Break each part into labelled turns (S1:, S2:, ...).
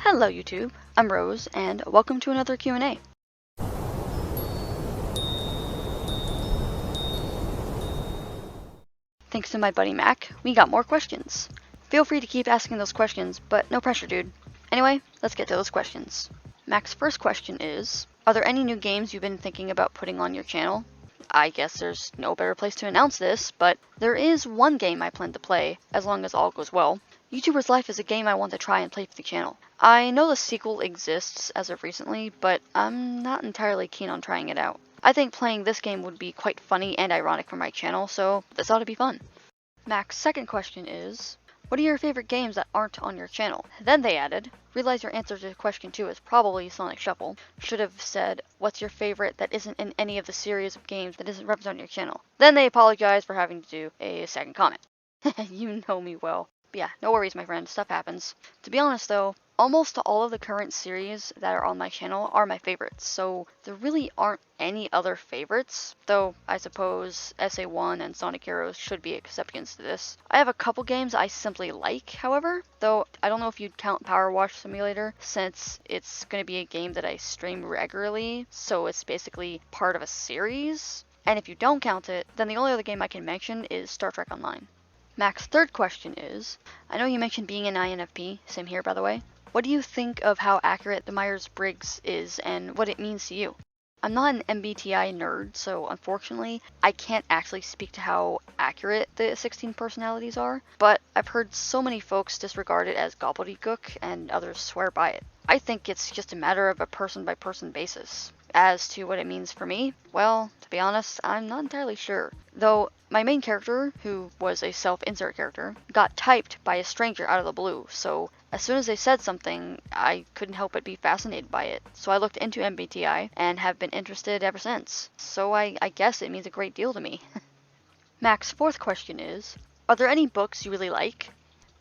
S1: Hello YouTube, I'm Rose, and welcome to another Q&A. Thanks to my buddy Mac, we got more questions. Feel free to keep asking those questions, but no pressure, dude. Anyway, let's get to those questions. Mac's first question is, are there any new games you've been thinking about putting on your channel? I guess there's no better place to announce this, but there is one game I plan to play, as long as all goes well. YouTuber's Life is a game I want to try and play for the channel. I know the sequel exists as of recently, but I'm not entirely keen on trying it out. I think playing this game would be quite funny and ironic for my channel, so this ought to be fun. Mac's second question is, what are your favorite games that aren't on your channel? Then they added, realize your answer to question 2 is probably Sonic Shuffle. Should have said, what's your favorite that isn't in any of the series of games that isn't represented on your channel? Then they apologized for having to do a second comment. You know me well. But yeah, no worries, my friend. Stuff happens. To be honest, though, almost all of the current series that are on my channel are my favorites, so there really aren't any other favorites, though I suppose SA1 and Sonic Heroes should be exceptions to this. I have a couple games I simply like, however, though I don't know if you'd count Power Wash Simulator, since it's going to be a game that I stream regularly, so it's basically part of a series. And if you don't count it, then the only other game I can mention is Star Trek Online. Mac's third question is, I know you mentioned being an INFP, same here by the way. What do you think of how accurate the Myers-Briggs is and what it means to you? I'm not an MBTI nerd, so unfortunately, I can't actually speak to how accurate the 16 personalities are, but I've heard so many folks disregard it as gobbledygook and others swear by it. I think it's just a matter of a person-by-person basis. As to what it means for me, well, to be honest, I'm not entirely sure. Though, my main character, who was a self-insert character, got typed by a stranger out of the blue, so as soon as they said something, I couldn't help but be fascinated by it. So I looked into MBTI, and have been interested ever since. So I guess it means a great deal to me. Mac's fourth question is, are there any books you really like?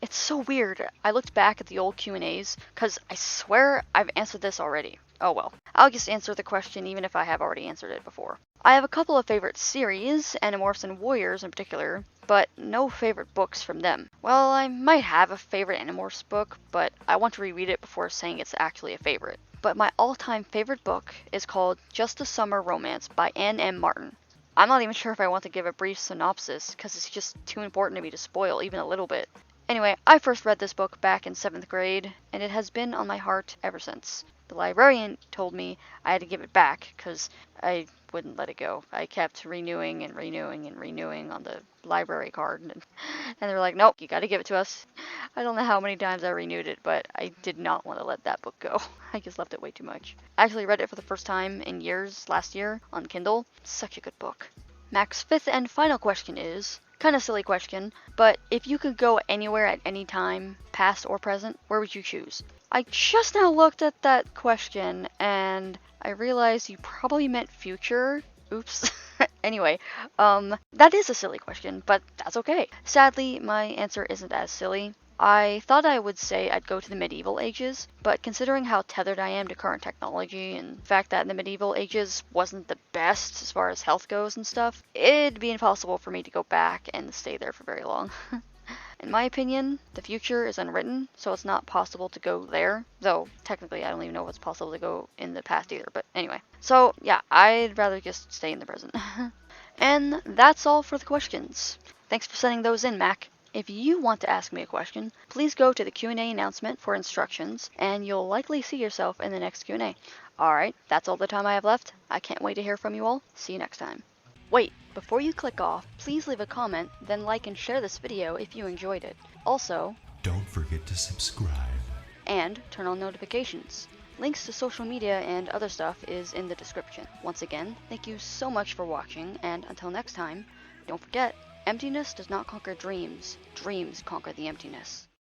S1: It's so weird. I looked back at the old Q&As, because I swear I've answered this already. Oh well, I'll just answer the question even if I have already answered it before. I have a couple of favorite series, Animorphs and Warriors in particular, but no favorite books from them. Well, I might have a favorite Animorphs book, but I want to reread it before saying it's actually a favorite. But my all-time favorite book is called Just a Summer Romance by Anne M. Martin. I'm not even sure if I want to give a brief synopsis, because it's just too important to me to spoil even a little bit. Anyway, I first read this book back in 7th grade, and it has been on my heart ever since. The librarian told me I had to give it back, because I wouldn't let it go. I kept renewing and renewing and renewing on the library card, and they were like, nope, you gotta give it to us. I don't know how many times I renewed it, but I did not want to let that book go. I just left it way too much. I actually read it for the first time in years last year on Kindle. Such a good book. Mac's fifth and final question is, kind of silly question, but if you could go anywhere at any time, past or present, where would you choose? I just now looked at that question and I realized you probably meant future. Oops. Anyway, that is a silly question, but that's okay. Sadly, my answer isn't as silly. I thought I would say I'd go to the medieval ages, but considering how tethered I am to current technology and the fact that the medieval ages wasn't the best as far as health goes and stuff, it'd be impossible for me to go back and stay there for very long. In my opinion, the future is unwritten, so it's not possible to go there, though technically I don't even know if it's possible to go in the past either, but anyway. So yeah, I'd rather just stay in the present. And that's all for the questions. Thanks for sending those in, Mac. If you want to ask me a question, please go to the Q&A announcement for instructions, and you'll likely see yourself in the next Q&A. Alright, that's all the time I have left. I can't wait to hear from you all. See you next time. Wait, before you click off, please leave a comment, then like and share this video if you enjoyed it. Also,
S2: don't forget to subscribe.
S1: And turn on notifications. Links to social media and other stuff is in the description. Once again, thank you so much for watching, and until next time, don't forget, emptiness does not conquer dreams. Dreams conquer the emptiness.